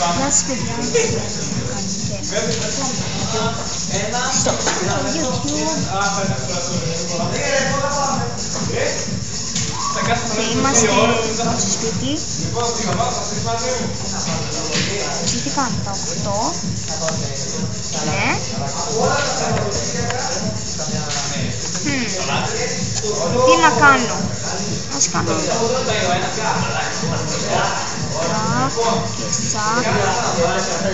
Γεια σας παιδιά, στο YouTube και είμαστε στο σπίτι. Ψήθηκαν τα 8. Ναι. Τι να κάνω? Ας κάνω και σακ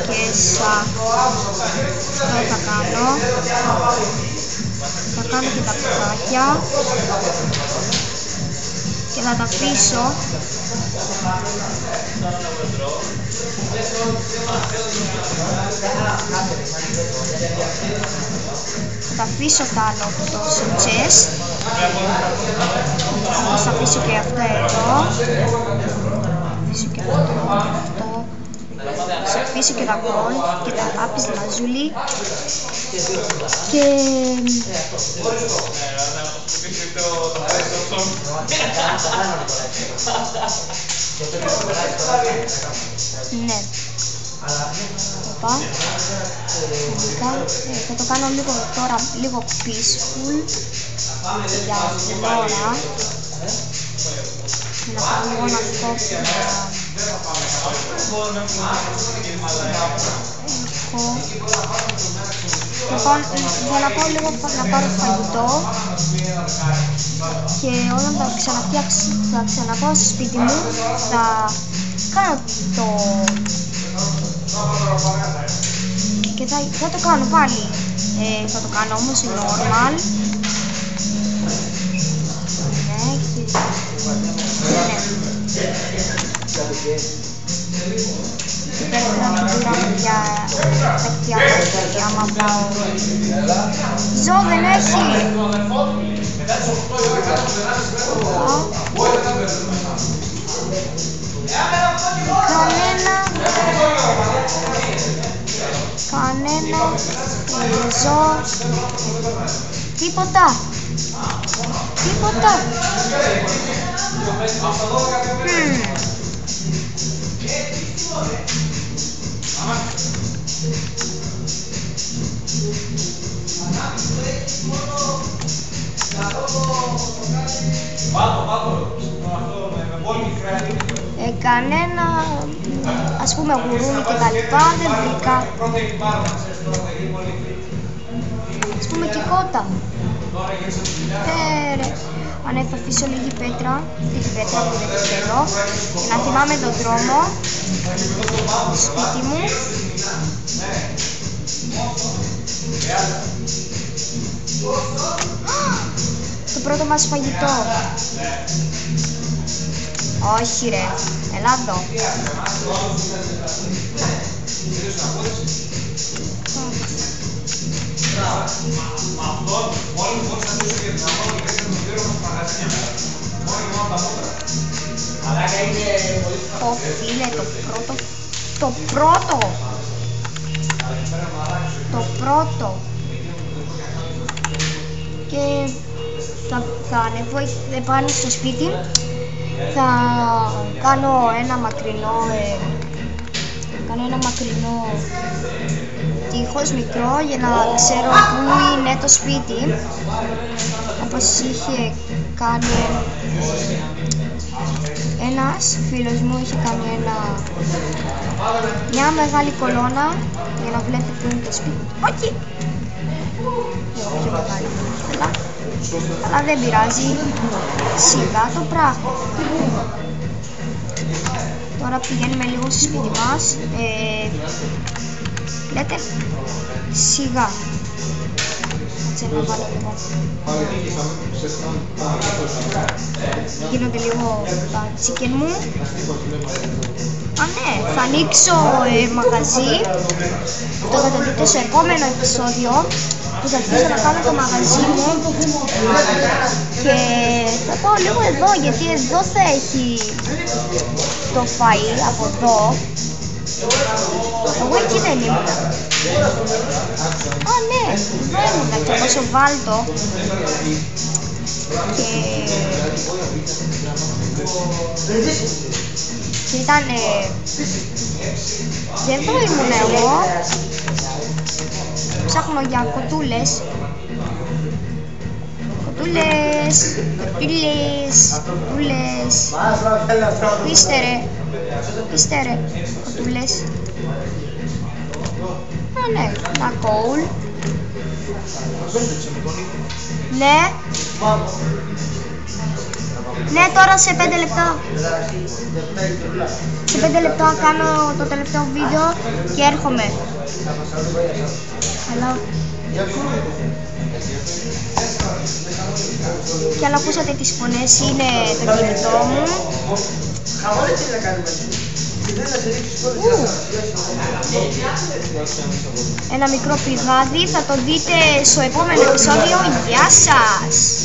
και σακ. Αυτό θα κάνω. Θα κάνω και τα κουτάκια και θα τα αφήσω. Θα τα αφήσω τ' άλλο στο chest. Θα αφήσω και αυτό εδώ. Θα αφήσω και τα gold και τα λάπης λαζούλη και ναι. Θα το κάνω λίγο τώρα, λίγο peaceful για την ώρα. Να κάνω μόνο αυτό για να πάω λίγο να πάρω φαγητό και όταν θα ξαναπάω στο σπίτι μου θα κάνω και θα το κάνω πάλι, θα το κάνω όμως normal. Άμα πάω ζω δεν έχει. Κανένα ζω τίποτα. Κανένα, ας πούμε, γουρούνι και τα λοιπά δεν βρήκα. Ας πούμε και κότα. Αν θα αφήσω λίγη πέτρα, αυτή την πέτρα που δεν θέλω, για να θυμάμαι τον δρόμο στο σπίτι μου. Το πρώτο μας φαγητό. Όχι ρε, έλα εδώ. Ω φίλε, το πρώτο και θα ανεβώ πάνω στο σπίτι. Θα κάνω ένα μακρινό τείχος μικρό για να ξέρω πού είναι το σπίτι, όπως είχε κάνει ένας φίλος μου, είχε κάνει μια μεγάλη κολόνα για να βλέπει πού είναι το σπίτι. Όχι! Λίγο πιο μεγάλη ήθελα, αλλά δεν πειράζει, σιγά το πράγμα. Τώρα πηγαίνουμε λίγο στο σπίτι μας, λέτε, σιγά. Κάτσε να βάλω λίγο. Γίνονται λίγο τα chicken μου. Α ναι, θα ανοίξω μαγαζί. Το θα το δείτε στο επόμενο επεισόδιο, που θα αρχίσω να κάνω το μαγαζί μου και θα πάω λίγο εδώ, γιατί εδώ θα έχει το φαΐ από εδώ. Εγώ εκεί δεν ήμουν. Α ναι, εδώ ήμουν και εγώ στο Βάλτο και Και ήταν... Και εδώ ήμουν εγώ. Ψάχνω για κοτούλες. Κοτούλες. Πείστε ρε. Κοτούλες. Α, ναι, ένα κόουλ. Ναι. Ναι, τώρα σε 5 λεπτά. Σε 5 λεπτά κάνω το τελευταίο βίντεο και έρχομαι. Αλλά... Και αν ακούσατε τις φωνές, είναι το κινητό μου. Ένα μικρό πηγάδι, θα το δείτε στο επόμενο επεισόδιο. Γεια σας!